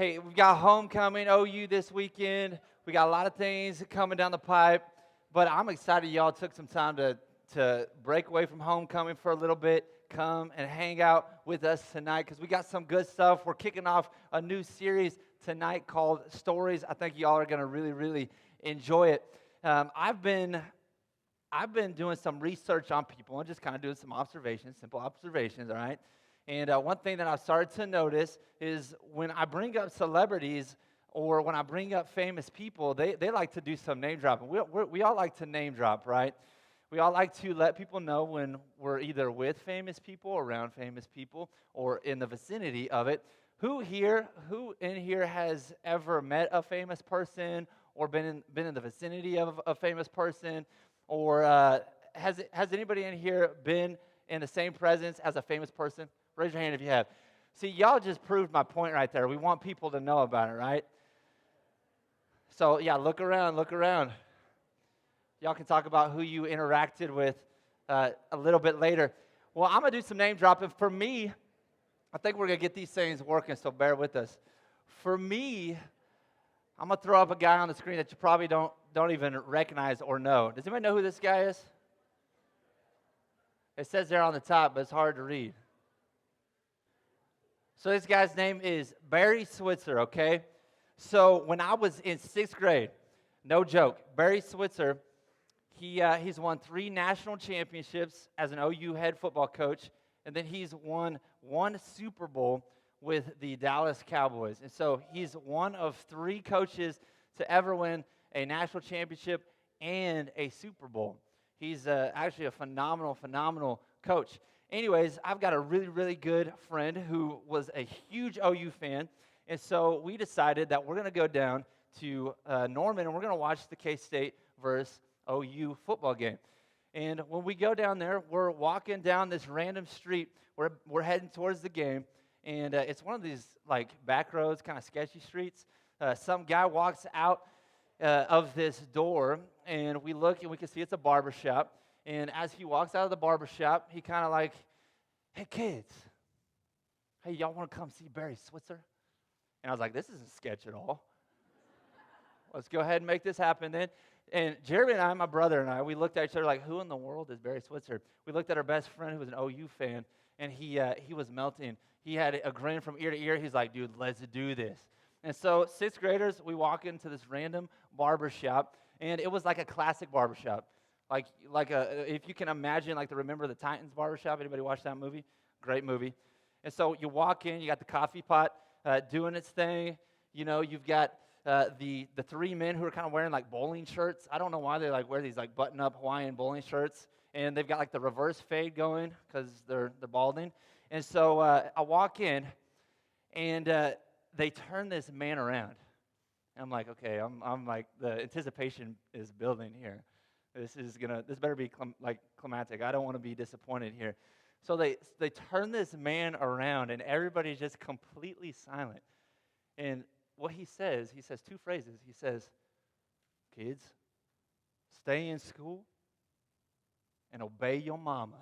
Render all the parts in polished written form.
Hey, we've got homecoming OU this weekend. We got a lot of things coming down the pipe, but I'm excited y'all took some time to break away from homecoming for a little bit, come and hang out with us tonight because we got some good stuff. We're kicking off a new series tonight called Stories. I think y'all are going to really enjoy it. I've been doing some research on people and just kind of doing some observations, simple observations, all right? And one thing that I've started to notice is when I bring up celebrities or when I bring up famous people, they like to do some name dropping. We all like to name drop, right? We all like to let people know when we're either with famous people, around famous people, or in the vicinity of it. Who in here has ever met a famous person or been in the vicinity of a famous person? Or has anybody in here been in the same presence as a famous person? Raise your hand if you have. See, y'all just proved my point right there. We want people to know about it, right? So, yeah, look around. Y'all can talk about who you interacted with a little bit later. Well, I'm going to do some name dropping. For me, I think we're going to get these things working, so bear with us. For me, I'm going to throw up a guy on the screen that you probably don't even recognize or know. Does anybody know who this guy is? It says there on the top, but it's hard to read. So this guy's name is Barry Switzer, okay? So when I was in 6th grade, no joke, Barry Switzer, he's won 3 national championships as an OU head football coach, and then he's won 1 Super Bowl with the Dallas Cowboys. And so he's one of 3 coaches to ever win a national championship and a Super Bowl. He's actually a phenomenal coach. Anyways, I've got a really good friend who was a huge OU fan, and so we decided that we're going to go down to Norman, and we're going to watch the K-State versus OU football game. And when we go down there, we're walking down this random street. We're heading towards the game, and it's one of these like back roads, kind of sketchy streets. Some guy walks out of this door, and we look, and we can see it's a barber shop. And as he walks out of the barber shop, he kind of like, hey, kids, hey, y'all want to come see Barry Switzer? And I was like, this isn't sketch at all. Let's go ahead and make this happen then. And Jeremy and I, my brother and I, we looked at each other like, who in the world is Barry Switzer? We looked at our best friend who was an OU fan, and he was melting. He had a grin from ear to ear. He's like, dude, let's do this. And so 6th graders, we walk into this random barber shop, and it was like a classic barber shop. If you can imagine, like the Remember the Titans barbershop. Anybody watch that movie? Great movie. And so you walk in, you got the coffee pot doing its thing. You know, you've got the 3 men who are kind of wearing like bowling shirts. I don't know why they like wear these like button-up Hawaiian bowling shirts, and they've got like the reverse fade going because they're balding. And so I walk in, and they turn this man around. And I'm like, okay, I'm like the anticipation is building here. This better be climactic. I don't want to be disappointed here. So they turn this man around, and everybody's just completely silent. And what he says 2 phrases. He says, kids, stay in school and obey your mama.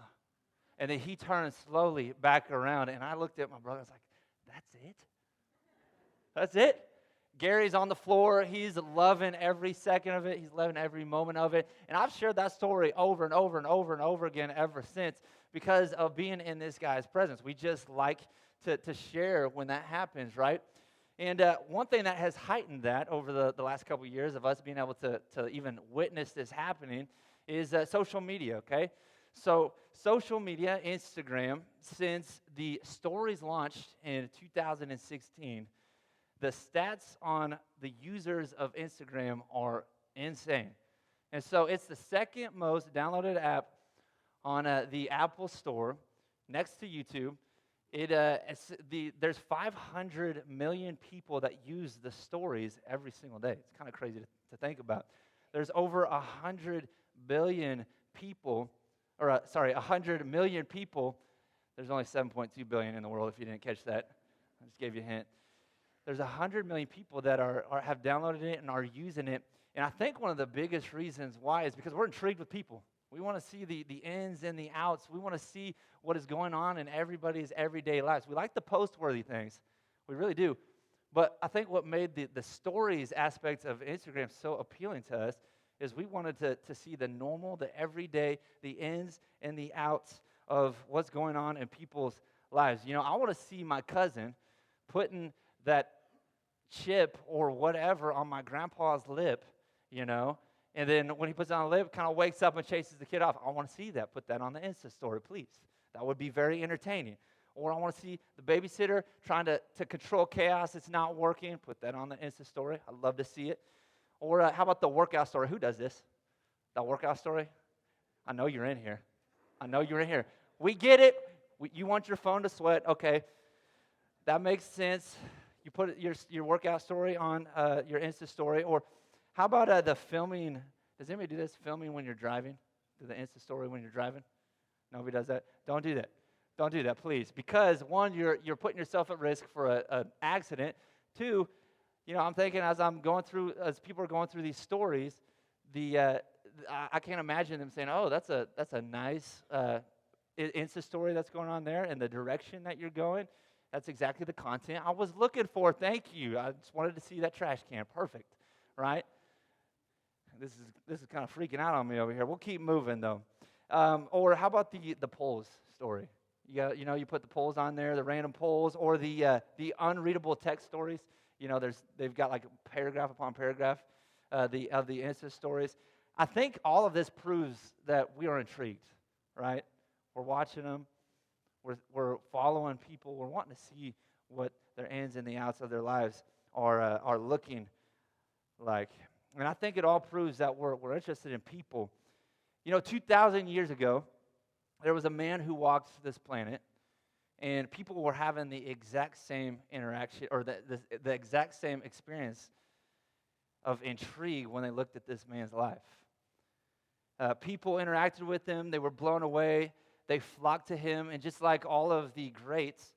And then he turns slowly back around, and I looked at my brother. I was like, that's it? That's it? Gary's on the floor. He's loving every second of it. He's loving every moment of it. And I've shared that story over and over again ever since because of being in this guy's presence. We just like to share when that happens, right? And one thing that has heightened that over the last couple of years of us being able to even witness this happening is social media, okay? So social media, Instagram, since the stories launched in 2016, the stats on the users of Instagram are insane. And so it's the second most downloaded app on the Apple Store next to YouTube. There's 500 million people that use the stories every single day. It's kind of crazy to think about. There's over 100 billion people, 100 million people. There's only 7.2 billion in the world if you didn't catch that. I just gave you a hint. There's 100 million people that have downloaded it and are using it. And I think one of the biggest reasons why is because we're intrigued with people. We want to see the ins and the outs. We want to see what is going on in everybody's everyday lives. We like the post-worthy things. We really do. But I think what made the stories aspects of Instagram so appealing to us is we wanted to see the normal, the everyday, the ins and the outs of what's going on in people's lives. I want to see my cousin putting that chip or whatever on my grandpa's lip, and then when he puts it on the lip, kind of wakes up and chases the kid off. I want to see that. Put that on the Insta story, please. That would be very entertaining. Or I want to see the babysitter trying to control chaos. It's not working. Put that on the Insta story. I'd love to see it. Or how about the workout story? Who does this? The workout story? I know you're in here. I know you're in here. We get it. You want your phone to sweat. Okay. That makes sense. You put your workout story on your Insta story. Or how about the filming? Does anybody do this? Filming when you're driving? Do the Insta story when you're driving? Nobody does that? Don't do that. Don't do that, please. Because, one, you're putting yourself at risk for an accident. Two, I'm thinking as people are going through these stories, I can't imagine them saying, "Oh, that's a nice Insta story that's going on there," and the direction that you're going. That's exactly the content I was looking for. Thank you. I just wanted to see that trash can. Perfect, right? This is kind of freaking out on me over here. We'll keep moving though. Or how about the polls story? You put the polls on there, the random polls, or the unreadable text stories. They've got like paragraph upon paragraph of the Insta stories. I think all of this proves that we are intrigued, right? We're watching them. We're following people. We're wanting to see what their ins and the outs of their lives are looking like. And I think it all proves that we're interested in people. 2,000 years ago, there was a man who walked this planet, and people were having the exact same interaction, or the exact same experience of intrigue when they looked at this man's life. People interacted with him. They were blown away. They flocked to him, and just like all of the greats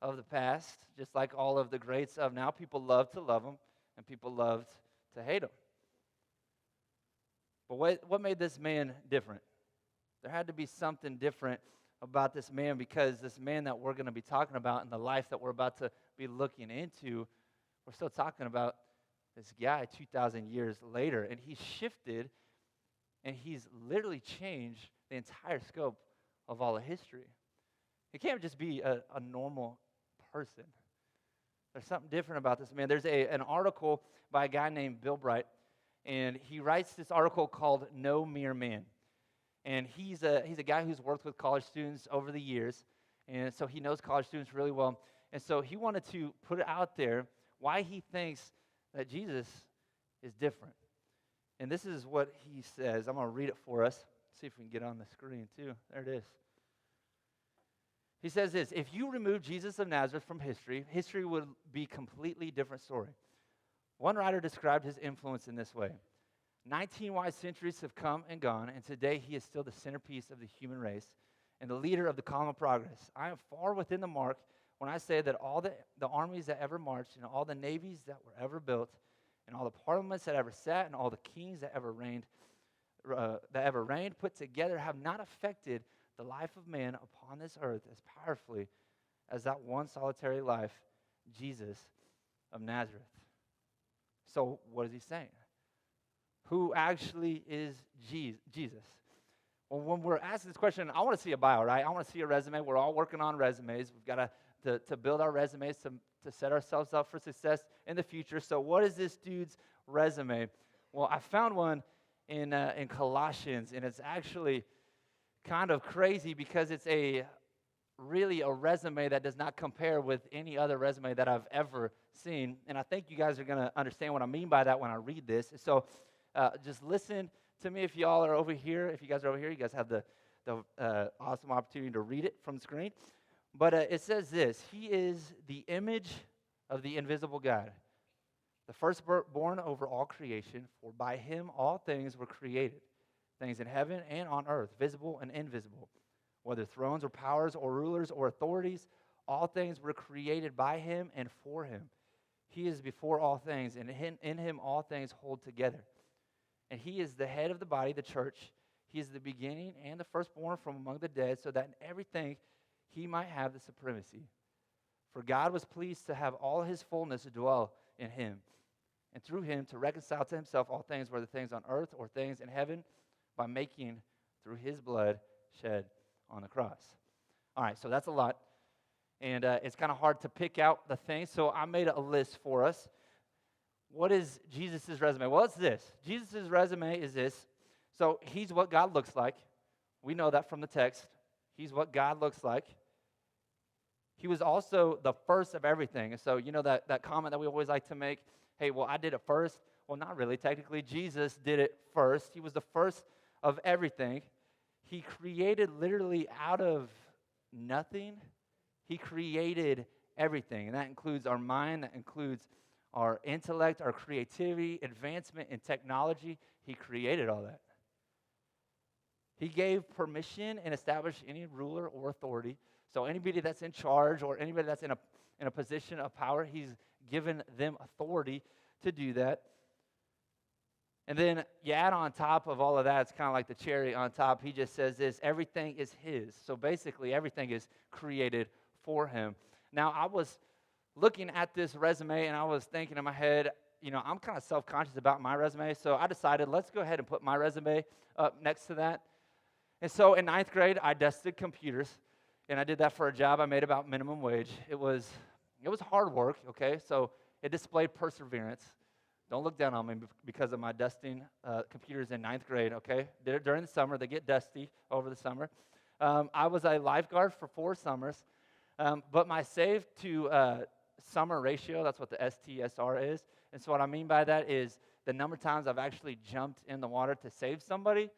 of the past, just like all of the greats of now, people loved to love him, and people loved to hate him. But what made this man different? There had to be something different about this man, because this man that we're going to be talking about and the life that we're about to be looking into, we're still talking about this guy 2,000 years later, and he's shifted, and he's literally changed the entire scope of all of history. He can't just be a normal person. There's something different about this man. There's an article by a guy named Bill Bright, and he writes this article called No Mere Man. And he's a guy who's worked with college students over the years, and so he knows college students really well. And so he wanted to put it out there why he thinks that Jesus is different. And this is what he says. I'm going to read it for us. See if we can get on the screen too. There it is. He says this: if you remove Jesus of Nazareth from history, history would be a completely different story. One writer described his influence in this way: 19 wide centuries have come and gone, and today he is still the centerpiece of the human race and the leader of the column of progress. I am far within the mark when I say that all the armies that ever marched, and all the navies that were ever built, and all the parliaments that ever sat, and all the kings that ever reigned put together have not affected the life of man upon this earth as powerfully as that one solitary life, Jesus of Nazareth. So what is he saying? Who actually is Jesus? Well, when we're asking this question, I want to see a bio, right? I want to see a resume. We're all working on resumes. We've got to build our resumes to set ourselves up for success in the future. So what is this dude's resume? Well, I found one in Colossians, and it's actually kind of crazy because it's really a resume that does not compare with any other resume that I've ever seen. And I think you guys are going to understand what I mean by that when I read this. So just listen to me if y'all are over here. If you guys are over here, you guys have the awesome opportunity to read it from the screen. But it says this: he is the image of the invisible God, the firstborn over all creation, for by him all things were created, things in heaven and on earth, visible and invisible, whether thrones or powers or rulers or authorities, all things were created by him and for him. He is before all things, and in him all things hold together. And he is the head of the body, the church. He is the beginning and the firstborn from among the dead, so that in everything he might have the supremacy. For God was pleased to have all his fullness dwell in him, and through him to reconcile to himself all things, whether things on earth or things in heaven, by making through his blood shed on the cross. All right, so that's a lot, and it's kind of hard to pick out the things, so I made a list for us. What is Jesus' resume? Well, it's this. Jesus' resume is this. So he's what God looks like. We know that from the text. He's what God looks like. He was also the first of everything. And so, you know that comment that we always like to make, hey, well, I did it first. Well, not really. Technically, Jesus did it first. He was the first of everything. He created literally out of nothing. He created everything. And that includes our mind. That includes our intellect, our creativity, advancement in technology. He created all that. He gave permission and established any ruler or authority. So anybody that's in charge or anybody that's in a position of power, he's given them authority to do that. And then you add on top of all of that, it's kind of like the cherry on top. He just says this, everything is his. So basically everything is created for him. Now I was looking at this resume and I was thinking in my head, you know, I'm kind of self-conscious about my resume. So I decided let's go ahead and put my resume up next to that. And so in 9th grade, I dusted computers. And I did that for a job I made about minimum wage. It was hard work, okay? So it displayed perseverance. Don't look down on me because of my dusting computers in 9th grade, okay? Did it during the summer. They get dusty over the summer. I was a lifeguard for 4 summers. But my save to summer ratio, that's what the STSR is. And so what I mean by that is the number of times I've actually jumped in the water to save somebody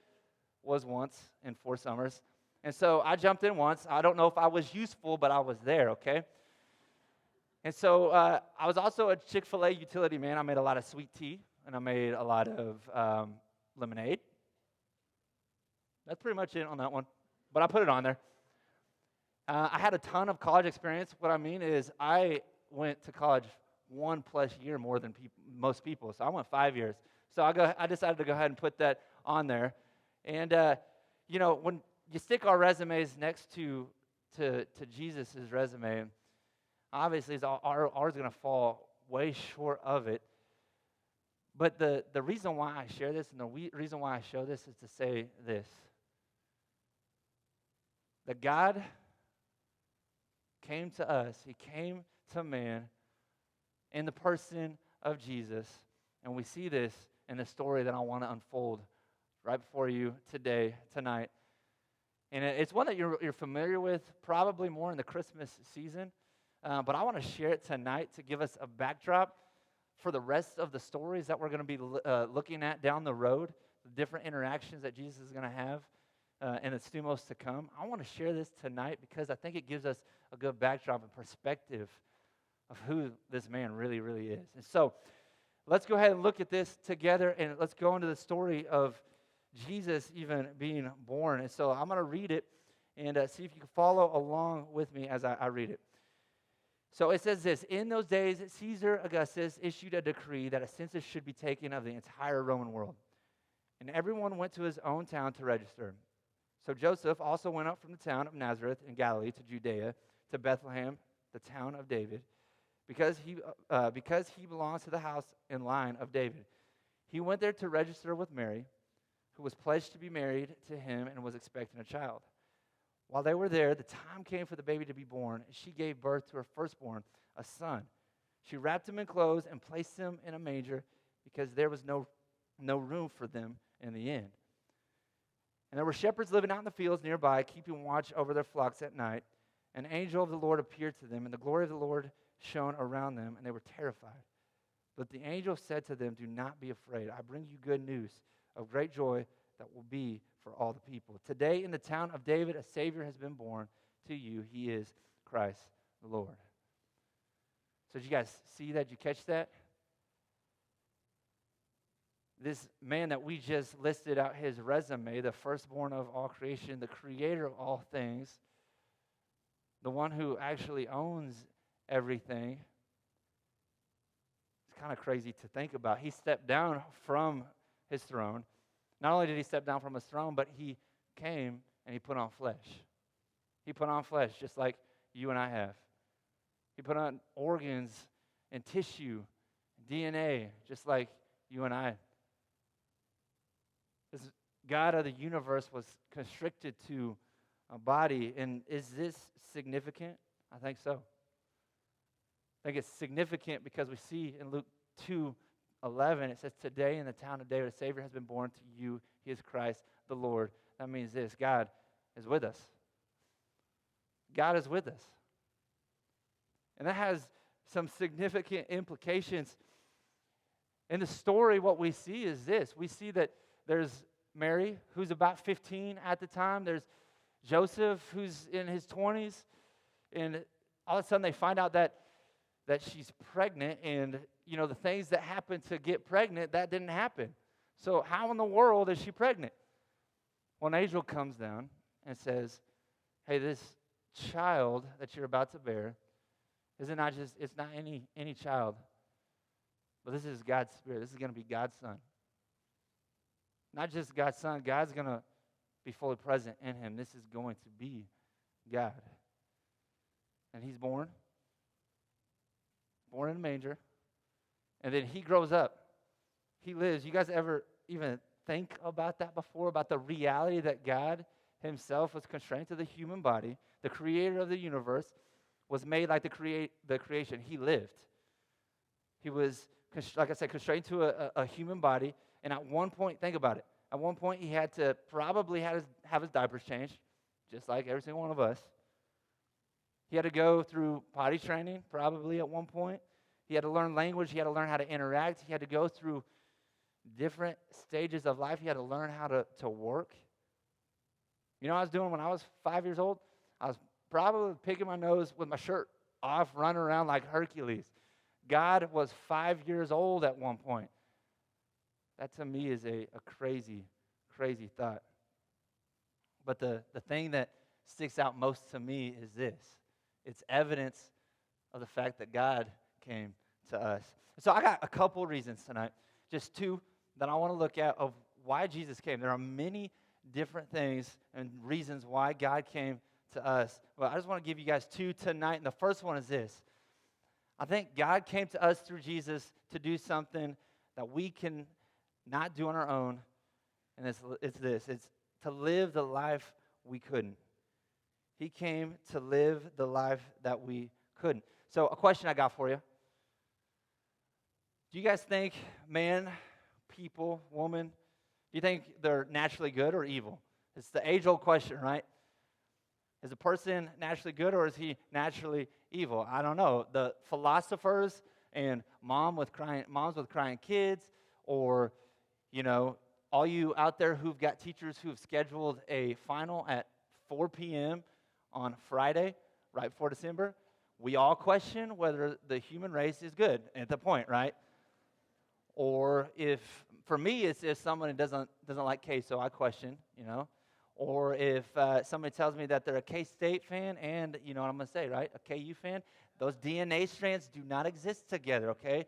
was once in 4 summers. And so I jumped in once. I don't know if I was useful, but I was there, okay? And so I was also a Chick-fil-A utility man. I made a lot of sweet tea, and I made a lot of lemonade. That's pretty much it on that one, but I put it on there. I had a ton of college experience. What I mean is I went to college 1+ year more than most people, so I went 5 years. So I decided to go ahead and put that on there. And, you know, when you stick our resumes next to Jesus' resume, obviously ours is going to fall way short of it. But the reason why I share this and the reason why I show this is to say this. That God came to us. He came to man in the person of Jesus. And we see this in the story that I want to unfold right before you tonight. And it's one that you're familiar with, probably more in the Christmas season. But I want to share it tonight to give us a backdrop for the rest of the stories that we're going to be looking at down the road, the different interactions that Jesus is going to have in the stumos to come. I want to share this tonight because I think it gives us a good backdrop and perspective of who this man really, really is. And so let's go ahead and look at this together, and let's go into the story of Jesus even being born. And so I'm going to read it and see if you can follow along with me as I read it. So it says this, in those days, Caesar Augustus issued a decree that a census should be taken of the entire Roman world. And everyone went to his own town to register. So Joseph also went up from the town of Nazareth in Galilee to Judea, to Bethlehem, the town of David, because he belongs to the house and line of David. He went there to register with Mary, who was pledged to be married to him and was expecting a child. While they were there, the time came for the baby to be born, and she gave birth to her firstborn, a son. She wrapped him in clothes and placed him in a manger because there was no room for them in the inn. And there were shepherds living out in the fields nearby, keeping watch over their flocks at night. An angel of the Lord appeared to them, and the glory of the Lord shone around them, and they were terrified. But the angel said to them, "Do not be afraid. I bring you good news of great joy that will be for all the people. Today in the town of David, a Savior has been born to you. He is Christ the Lord." So did you guys see that? Did you catch that? This man that we just listed out his resume, the firstborn of all creation, the creator of all things, the one who actually owns everything. It's kind of crazy to think about. He stepped down from his throne. Not only did he step down from his throne, but he came and he put on flesh. He put on flesh just like you and I have. He put on organs and tissue, DNA, just like you and I. This God of the universe was constricted to a body. And is this significant? I think so. I think it's significant because we see in Luke 2:11, it says, today in the town of David, a Savior has been born to you. He is Christ the Lord. That means this: God is with us. God is with us. And that has some significant implications. In the story, what we see is this. We see that there's Mary, who's about 15 at the time. There's Joseph, who's in his 20s. And all of a sudden they find out that she's pregnant. And, you know, the things that happen to get pregnant, that didn't happen. So how in the world is she pregnant? Well, an angel comes down and says, hey, this child that you're about to bear, it's not any child, but this is God's Spirit. This is going to be God's Son. Not just God's Son, God's going to be fully present in him. This is going to be God. And he's born in a manger, and then he grows up. He lives. You guys ever even think about that before, about the reality that God himself was constrained to the human body, the creator of the universe, was made like the creation. He lived. He was, like I said, constrained to a human body. And at one point, think about it. At one point, he had to probably have his diapers changed, just like every single one of us. He had to go through potty training, probably at one point. He had to learn language. He had to learn how to interact. He had to go through different stages of life. He had to learn how to work. You know what I was doing when I was 5 years old? I was probably picking my nose with my shirt off, running around like Hercules. God was 5 years old at one point. That to me is a crazy, crazy thought. But the thing that sticks out most to me is this. It's evidence of the fact that God came to us. So I got a couple reasons tonight, just two that I want to look at of why Jesus came. There are many different things and reasons why God came to us. But I just want to give you guys two tonight. And the first one is this. I think God came to us through Jesus to do something that we can not do on our own. And it's this. It's to live the life we couldn't. He came to live the life that we couldn't. So a question I got for you. Do you guys think man, people, woman, do you think they're naturally good or evil? It's the age-old question, right? Is a person naturally good or is he naturally evil? I don't know. The philosophers and moms with crying kids, or, you know, all you out there who've got teachers who've scheduled a final at 4 p.m. on Friday, right before December, we all question whether the human race is good at the point, right? Or if, for me, it's if someone doesn't like queso, I question, you know. Or if somebody tells me that they're a K-State fan and, you know what I'm going to say, right, a KU fan, those DNA strands do not exist together, okay?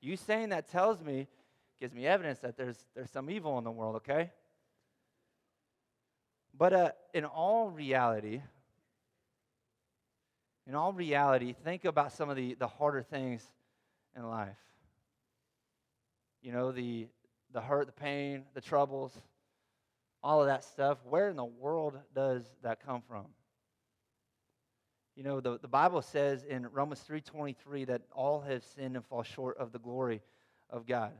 You saying that gives me evidence that there's some evil in the world, okay? But in all reality, think about some of the harder things in life. You know, the hurt, the pain, the troubles, all of that stuff. Where in the world does that come from? You know, the Bible says in Romans 3:23 that all have sinned and fall short of the glory of God.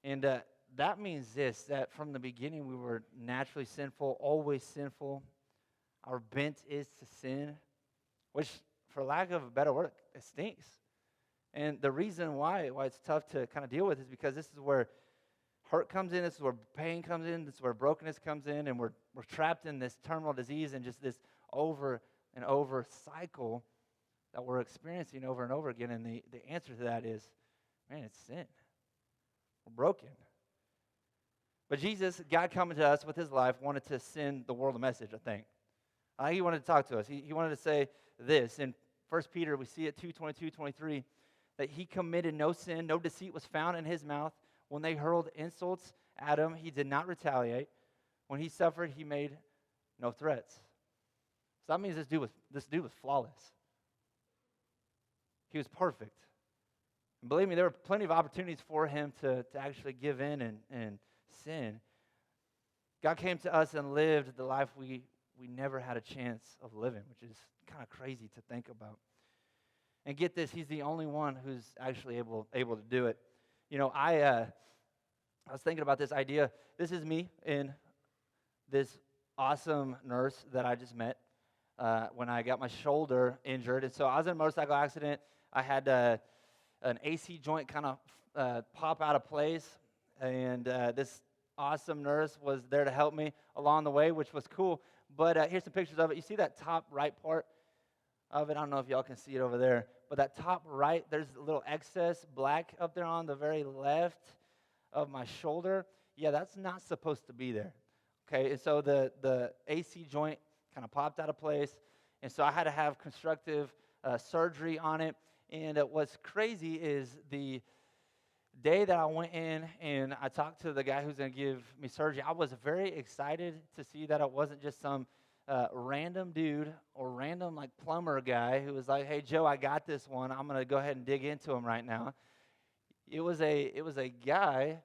And that means this, that from the beginning we were naturally sinful, always sinful. Our bent is to sin, which, for lack of a better word, it stinks. And the reason why it's tough to kind of deal with is because this is where hurt comes in, this is where pain comes in, this is where brokenness comes in, and we're trapped in this terminal disease and just this over and over cycle that we're experiencing over and over again. And the answer to that is, man, it's sin. We're broken. But Jesus, God coming to us with his life, wanted to send the world a message, I think. He wanted to talk to us. He wanted to say this. In 1 Peter, we see it 2:22-23, that he committed no sin, no deceit was found in his mouth. When they hurled insults at him, he did not retaliate. When he suffered, he made no threats. So that means this dude was flawless. He was perfect. And believe me, there were plenty of opportunities for him to actually give in and sin. God came to us and lived the life we never had a chance of living, which is kind of crazy to think about. And get this, he's the only one who's actually able to do it. You know, I was thinking about this idea. This is me in this awesome nurse that I just met when I got my shoulder injured. And so I was in a motorcycle accident. I had an AC joint kind of pop out of place, and this awesome nurse was there to help me along the way, which was cool. But here's some pictures of it. You see that top right part of it? I don't know if y'all can see it over there, but that top right, there's a little excess black up there on the very left of my shoulder. Yeah, that's not supposed to be there. Okay, and so the AC joint kind of popped out of place, and so I had to have constructive surgery on it. And what's crazy is the day that I went in and I talked to the guy who's going to give me surgery, I was very excited to see that it wasn't just some random dude or random like plumber guy who was like, "Hey Joe, I got this one. I'm going to go ahead and dig into him right now." It was a guy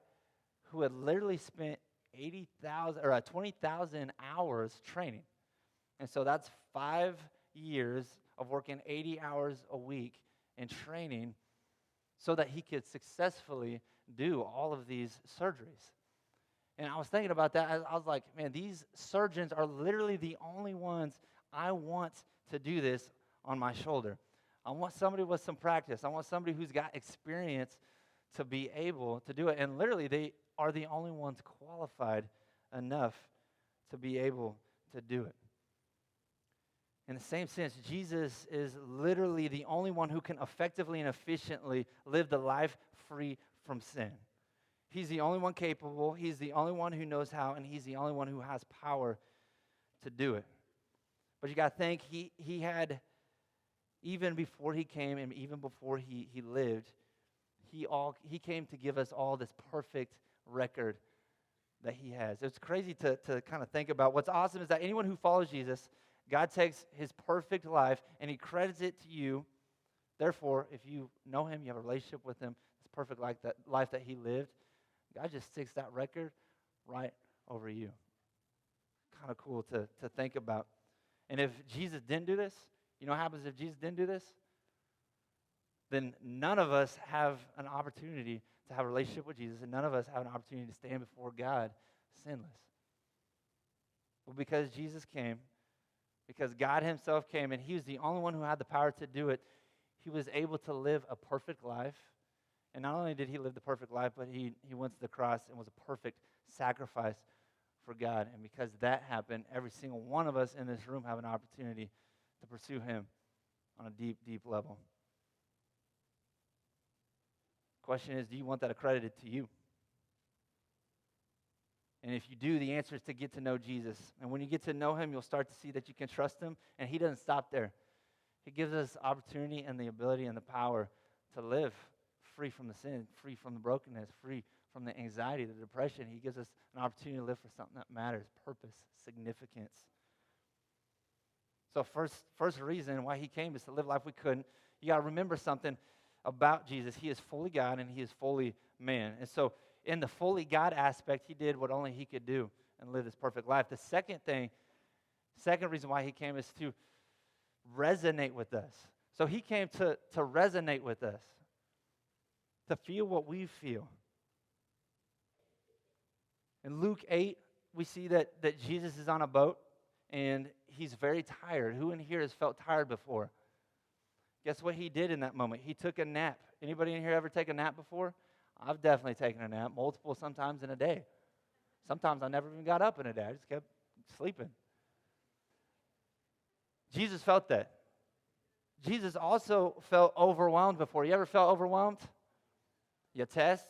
who had literally spent 80,000 or 20,000 hours training. And so that's 5 years of working 80 hours a week in training so that he could successfully do all of these surgeries. And I was thinking about that. I was like, man, these surgeons are literally the only ones I want to do this on my shoulder. I want somebody with some practice. I want somebody who's got experience to be able to do it. And literally, they are the only ones qualified enough to be able to do it. In the same sense, Jesus is literally the only one who can effectively and efficiently live the life free from sin. He's the only one capable, he's the only one who knows how, and he's the only one who has power to do it. But you got to think, he had, even before he came and even before he lived, he came to give us all this perfect record that he has. It's crazy to kind of think about. What's awesome is that anyone who follows Jesus, God takes his perfect life and he credits it to you. Therefore, if you know him, you have a relationship with him, this perfect life that he lived, God just sticks that record right over you. Kind of cool to think about. And if Jesus didn't do this, you know what happens if Jesus didn't do this? Then none of us have an opportunity to have a relationship with Jesus, and none of us have an opportunity to stand before God sinless. Well, because Jesus came, because God himself came, and he was the only one who had the power to do it, he was able to live a perfect life. And not only did he live the perfect life, but he went to the cross and was a perfect sacrifice for God. And because that happened, every single one of us in this room have an opportunity to pursue him on a deep, deep level. Question is, do you want that accredited to you? And if you do, the answer is to get to know Jesus. And when you get to know him, you'll start to see that you can trust him. And he doesn't stop there. He gives us opportunity and the ability and the power to live free from the sin, free from the brokenness, free from the anxiety, the depression. He gives us an opportunity to live for something that matters, purpose, significance. So first reason why he came is to live life we couldn't. You got to remember something about Jesus. He is fully God and he is fully man. And so in the fully God aspect, he did what only he could do and live this perfect life. The second reason why he came is to resonate with us. So he came to resonate with us, to feel what we feel. In Luke 8, we see that Jesus is on a boat and he's very tired. Who in here has felt tired before? Guess what he did in that moment? He took a nap. Anybody in here ever take a nap before? I've definitely taken a nap, multiple sometimes in a day. Sometimes I never even got up in a day. I just kept sleeping. Jesus felt that. Jesus also felt overwhelmed before. You ever felt overwhelmed? You test.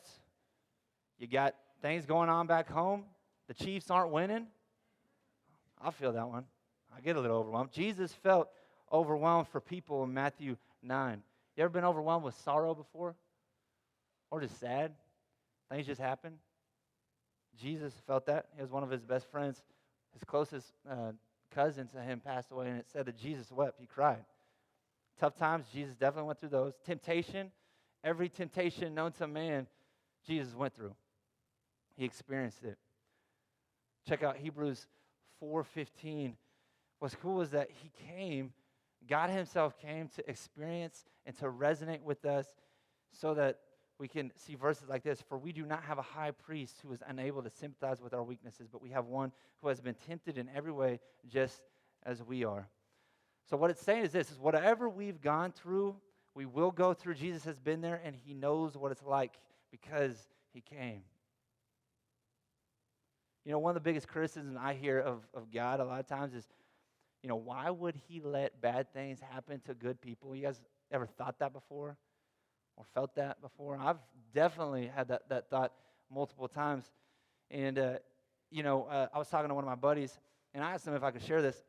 You got things going on back home. The Chiefs aren't winning. I feel that one. I get a little overwhelmed. Jesus felt overwhelmed for people in Matthew 9. You ever been overwhelmed with sorrow before? Or just sad? Things just happen? Jesus felt that. He was one of his best friends. His closest cousin to him passed away, and it said that Jesus wept. He cried. Tough times, Jesus definitely went through those. Temptation, every temptation known to man, Jesus went through. He experienced it. Check out Hebrews 4:15. What's cool is that he came, God himself came to experience and to resonate with us so that we can see verses like this. For we do not have a high priest who is unable to sympathize with our weaknesses, but we have one who has been tempted in every way just as we are. So what it's saying is this, is whatever we've gone through, we will go through. Jesus has been there, and he knows what it's like because he came. You know, one of the biggest criticisms I hear of God a lot of times is, you know, why would he let bad things happen to good people? You guys ever thought that before or felt that before? I've definitely had that thought multiple times. And, I was talking to one of my buddies, and I asked him if I could share this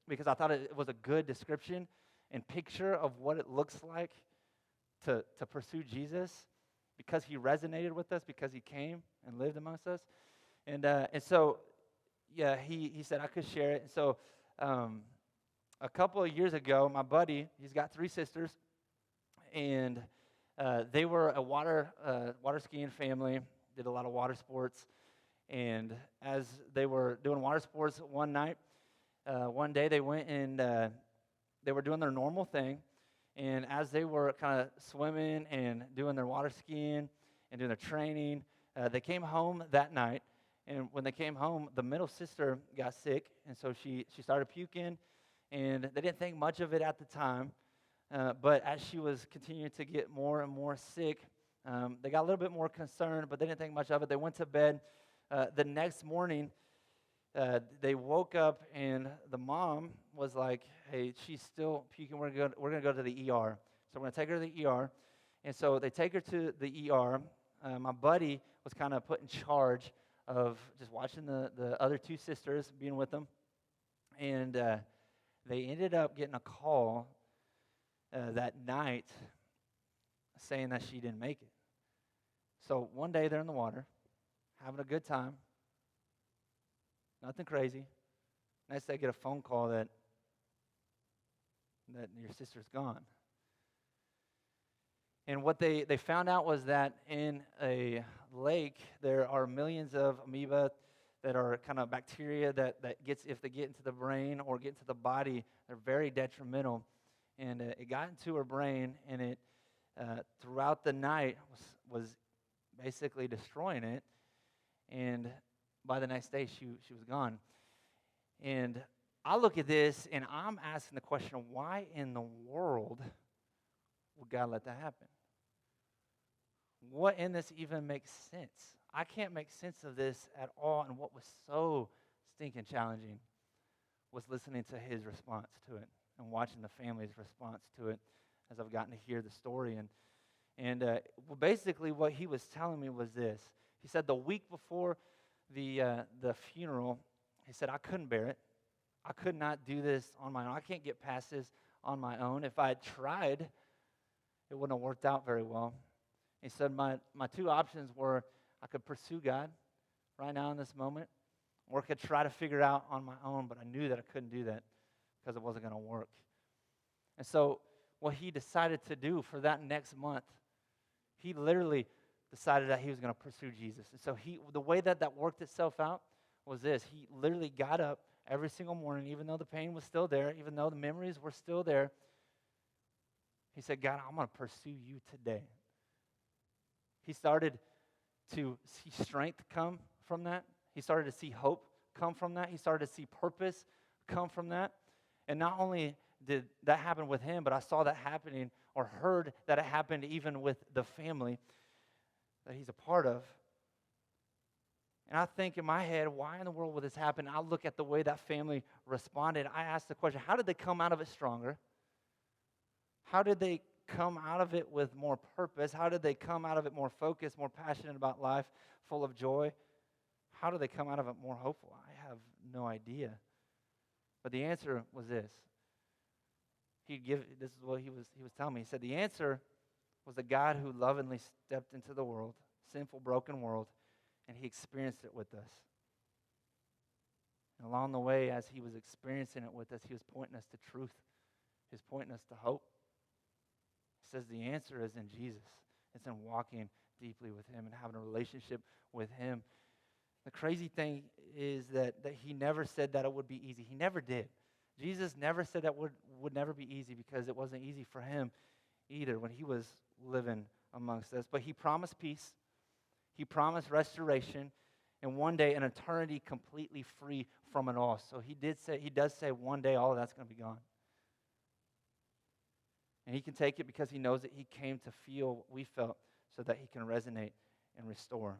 because I thought it was a good description and picture of what it looks like to pursue Jesus because he resonated with us, because he came and lived amongst us. And so, yeah, he said I could share it. And so a couple of years ago, my buddy, he's got 3 sisters, and they were a water skiing family, did a lot of water sports. And as they were doing water sports one day they went and they were doing their normal thing. And as they were kind of swimming and doing their water skiing and doing their training, they came home that night. And when they came home, the middle sister got sick, and so she started puking, and they didn't think much of it at the time. But as she was continuing to get more and more sick, they got a little bit more concerned, but they didn't think much of it. They went to bed. The next morning, they woke up, and the mom was like, hey, she's still puking. We're gonna go to the ER. So we're going to take her to the ER. And so they take her to the ER. My buddy was kind of put in charge of just watching the other 2 sisters, being with them. And they ended up getting a call that night saying that she didn't make it. So one day they're in the water, having a good time, nothing crazy. Next day they get a phone call that your sister's gone. And what they found out was that in a lake, there are millions of amoeba that are kind of bacteria that if they get into the brain or get into the body, they're very detrimental. And it got into her brain, and it, throughout the night, was basically destroying it. And by the next day, she was gone. And I look at this, and I'm asking the question, why in the world would God let that happen? What in this even makes sense? I can't make sense of this at all. And what was so stinking challenging was listening to his response to it and watching the family's response to it as I've gotten to hear the story. And basically what he was telling me was this. He said the week before the funeral, he said, I couldn't bear it. I could not do this on my own. I can't get past this on my own. If I had tried, it wouldn't have worked out very well. He said my 2 options were I could pursue God right now in this moment, or I could try to figure it out on my own, but I knew that I couldn't do that because it wasn't going to work. And so what he decided to do for that next month, he literally decided that he was going to pursue Jesus. And so the way that worked itself out was this. He literally got up every single morning, even though the pain was still there, even though the memories were still there. He said, God, I'm going to pursue you today. He started to see strength come from that. He started to see hope come from that. He started to see purpose come from that. And not only did that happen with him, but I saw that happening or heard that it happened even with the family that he's a part of. And I think in my head, why in the world would this happen? I look at the way that family responded. I asked the question, how did they come out of it stronger? How did they come out of it with more purpose? How did they come out of it more focused, more passionate about life, full of joy? How did they come out of it more hopeful? I have no idea. But the answer was this. This is what he was telling me. He said the answer was the God who lovingly stepped into the world, sinful, broken world, and he experienced it with us. And along the way, as he was experiencing it with us, he was pointing us to truth. He was pointing us to hope. He says the answer is in Jesus. It's in walking deeply with him and having a relationship with him. The crazy thing is that he never said that it would be easy. He never did. Jesus never said that would never be easy, because it wasn't easy for him either when he was living amongst us. But he promised peace. He promised restoration, and one day an eternity completely free from it all. So he does say one day all of that's going to be gone. And he can take it because he knows that he came to feel what we felt so that he can resonate and restore.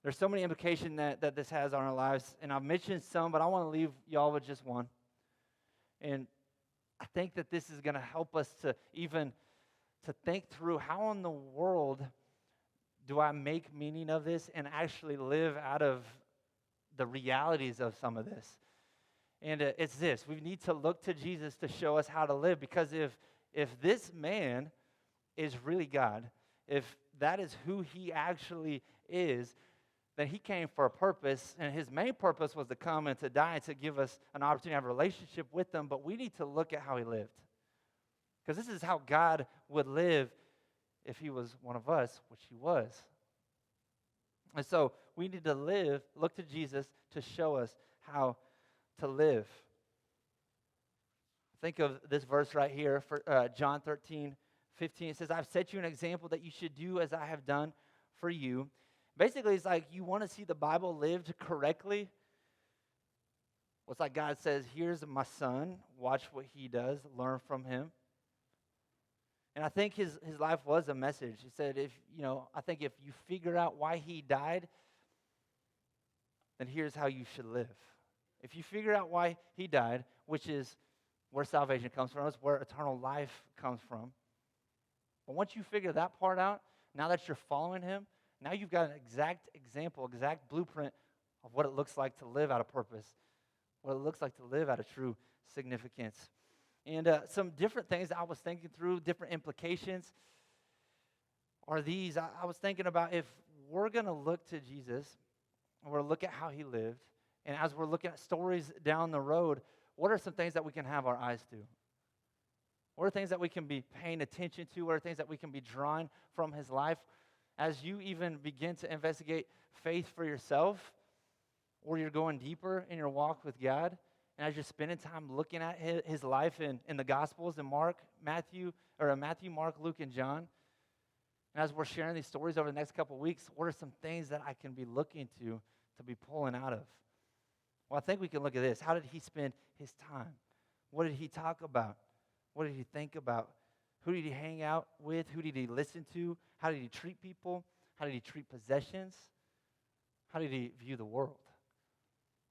There's so many implications that this has on our lives, and I've mentioned some, but I want to leave y'all with just one. And I think that this is going to help us to think through, how in the world do I make meaning of this and actually live out of the realities of some of this? And it's this: we need to look to Jesus to show us how to live, because if this man is really God, if that is who he actually is, then he came for a purpose, and his main purpose was to come and to die and to give us an opportunity to have a relationship with him. But we need to look at how he lived, because this is how God would live if he was one of us, which he was. And so we need to look to Jesus to show us how to live. Think of this verse right here, for John 13:15. It says, I've set you an example that you should do as I have done for you. Basically, it's like, you want to see the Bible lived correctly. Well, it's like God says, here's my son. Watch what he does. Learn from him. And I think his life was a message. He said, I think if you figure out why he died, then here's how you should live. If you figure out why he died, which is where salvation comes from, it's where eternal life comes from. But once you figure that part out, now that you're following him, now you've got an exact example, exact blueprint of what it looks like to live out of purpose, what it looks like to live out of true significance. And some different things I was thinking through, different implications, are these. I was thinking about, if we're going to look to Jesus, and we're going to look at how he lived, and as we're looking at stories down the road, what are some things that we can have our eyes to? What are things that we can be paying attention to? What are things that we can be drawing from his life? As you even begin to investigate faith for yourself, or you're going deeper in your walk with God, and as you're spending time looking at his life in the Gospels, in Matthew, Mark, Luke, and John, and as we're sharing these stories over the next couple of weeks, what are some things that I can be looking to be pulling out of? Well, I think we can look at this. How did he spend his time? What did he talk about? What did he think about? Who did he hang out with? Who did he listen to? How did he treat people? How did he treat possessions? How did he view the world?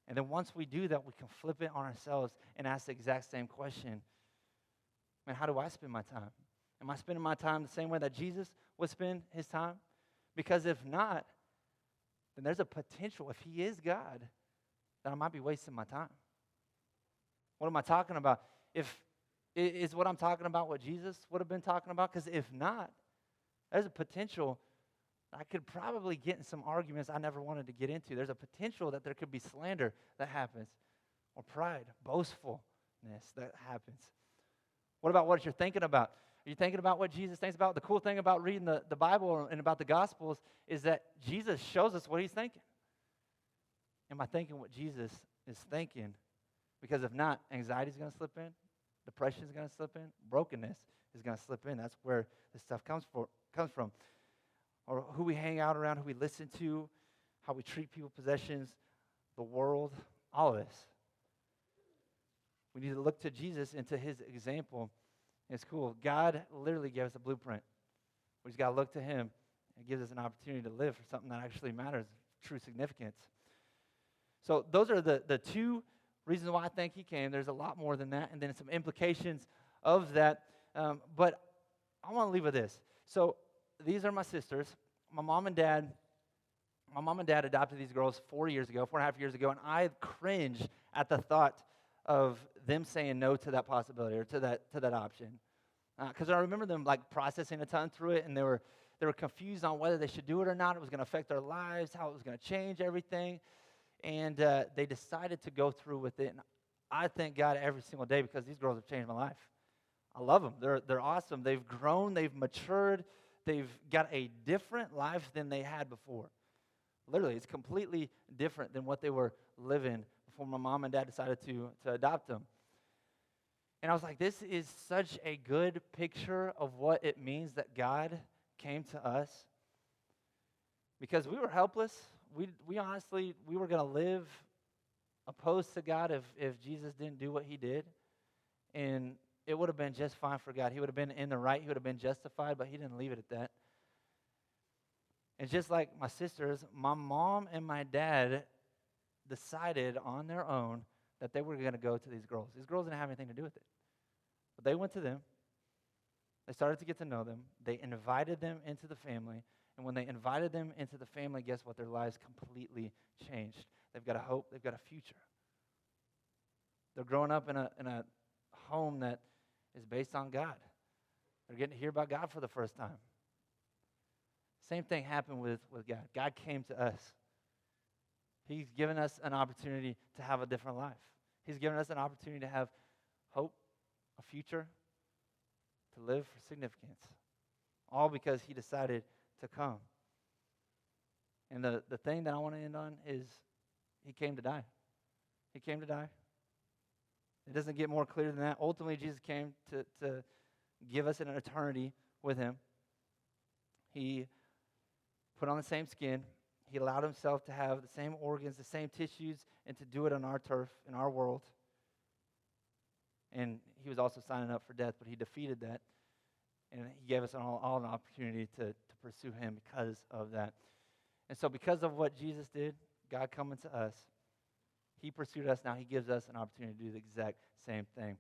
And then once we do that, we can flip it on ourselves and ask the exact same question. Man, how do I spend my time? Am I spending my time the same way that Jesus would spend his time? Because if not, then there's a potential, if he is God, that I might be wasting my time. What am I talking about? Is what I'm talking about what Jesus would have been talking about? Because if not, there's a potential I could probably get in some arguments I never wanted to get into. There's a potential that there could be slander that happens, or pride, boastfulness that happens. What about what you're thinking about? Are you thinking about what Jesus thinks about? The cool thing about reading the Bible and about the Gospels is that Jesus shows us what he's thinking. Am I thinking what Jesus is thinking? Because if not, anxiety is going to slip in, depression is going to slip in, brokenness is going to slip in. That's where this stuff comes from. Or who we hang out around, who we listen to, how we treat people, possessions, the world, all of this. We need to look to Jesus and to his example. It's cool. God literally gave us a blueprint. We just got to look to him. It gives us an opportunity to live for something that actually matters, true significance. So those are the two reasons why I think he came. There's a lot more than that, and then some implications of that. But I want to leave with this. So these are my sisters. My mom and dad adopted these girls 4.5 years ago, and I cringe at the thought of them saying no to that possibility or to that option. Because I remember them like processing a ton through it, and they were confused on whether they should do it or not. It was going to affect their lives, how it was going to change everything. And they decided to go through with it. And I thank God every single day because these girls have changed my life. I love them. They're awesome. They've grown, they've matured, they've got a different life than they had before. Literally, it's completely different than what they were living before my mom and dad decided to adopt them. And I was like, this is such a good picture of what it means that God came to us because we were helpless. We honestly, we were going to live opposed to God if Jesus didn't do what he did. And it would have been just fine for God. He would have been in the right. He would have been justified, but he didn't leave it at that. And just like my sisters, my mom and my dad decided on their own that they were going to go to these girls. These girls didn't have anything to do with it. But they went to them. They started to get to know them. They invited them into the family. And when they invited them into the family, guess what? Their lives completely changed. They've got a hope. They've got a future. They're growing up in a home that is based on God. They're getting to hear about God for the first time. Same thing happened with God. God came to us. He's given us an opportunity to have a different life. He's given us an opportunity to have hope, a future, to live for significance. All because he decided to come. And the thing that I want to end on is he came to die. He came to die. It doesn't get more clear than that. Ultimately, Jesus came to give us an eternity with him. He put on the same skin. He allowed himself to have the same organs, the same tissues, and to do it on our turf, in our world. And he was also signing up for death, but he defeated that. And he gave us all an opportunity to pursue him because of that. And so because of what Jesus did, God coming to us, he pursued us. Now he gives us an opportunity to do the exact same thing.